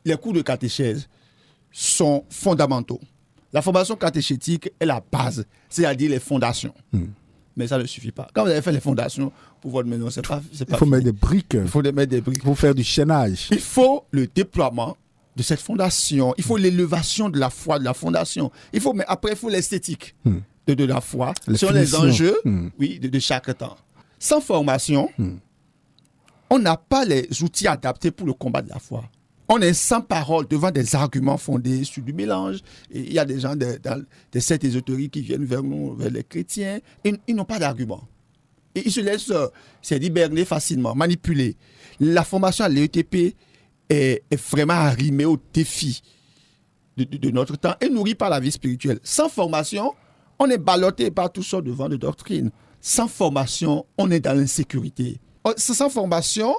les cours de catéchèse sont fondamentaux. La formation catéchétique est la base, c'est-à-dire les fondations. Mais ça ne suffit pas. Quand vous avez fait les fondations pour votre maison, c'est pas il faut mettre des briques. Il faut mettre des briques. Il faut faire du chaînage. Il faut le déploiement de cette fondation. Il faut l'élévation de la foi de la fondation. Mais après, il faut l'esthétique de la foi sur les enjeux de chaque temps. Sans formation, on n'a pas les outils adaptés pour le combat de la foi. On est sans parole devant des arguments fondés sur du mélange. Et il y a des gens des sectes ésotériques qui viennent vers nous, vers les chrétiens. Ils n'ont pas d'arguments. Et ils se laissent berner facilement, manipuler. La formation à l'ETP est vraiment arrimée au défi de notre temps et nourrie par la vie spirituelle. Sans formation, on est ballotté par toutes sortes de vents de doctrine. Sans formation, on est dans l'insécurité. Sans formation,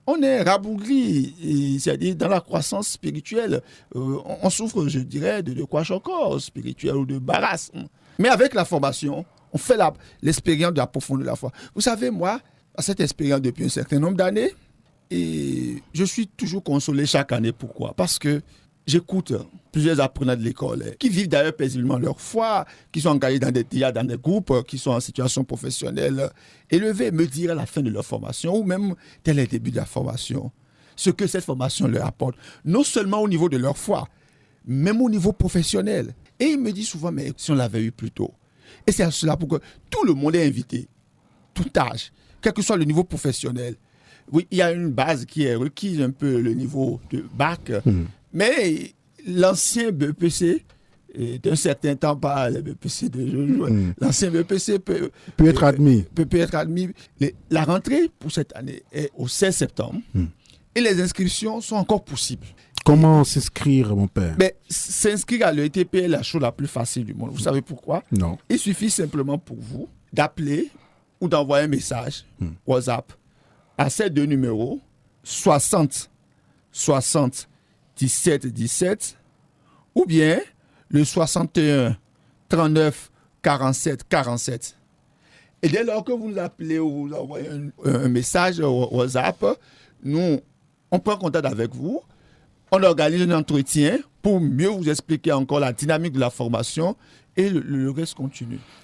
on est rabougri, c'est-à-dire dans la croissance spirituelle. On souffre, je dirais, de kwashiorkor spirituel ou de marasme. Mais avec la formation, on fait l'expérience de la profondeur de la foi. Vous savez, moi, à cette expérience depuis un certain nombre d'années, et je suis toujours consolé chaque année. Pourquoi ? Parce que j'écoute plusieurs apprenants de l'école qui vivent d'ailleurs paisiblement leur foi, qui sont engagés dans des groupes, qui sont en situation professionnelle élevée, me dire à la fin de leur formation ou même dès le début de la formation, ce que cette formation leur apporte, non seulement au niveau de leur foi, même au niveau professionnel. Et ils me disent souvent, mais si on l'avait eu plus tôt. Et c'est à cela pour que tout le monde est invité, tout âge, quel que soit le niveau professionnel. Oui, il y a une base qui est requise, un peu le niveau de bac, mais l'ancien BEPC, d'un certain temps, pas le BEPC de Jojo, l'ancien BEPC peut être admis. Peut être admis. La rentrée pour cette année est au 16 septembre et les inscriptions sont encore possibles. Comment s'inscrire, mon père ? Mais s'inscrire à l'ETP est la chose la plus facile du monde. Vous savez pourquoi ? Non. Il suffit simplement pour vous d'appeler ou d'envoyer un message WhatsApp à ces deux numéros 60 60 17 17 ou bien le 61 39 47 47. Et dès lors que vous nous appelez ou vous envoyez un message WhatsApp, nous, on prend contact avec vous, on organise un entretien pour mieux vous expliquer encore la dynamique de la formation et le reste continue.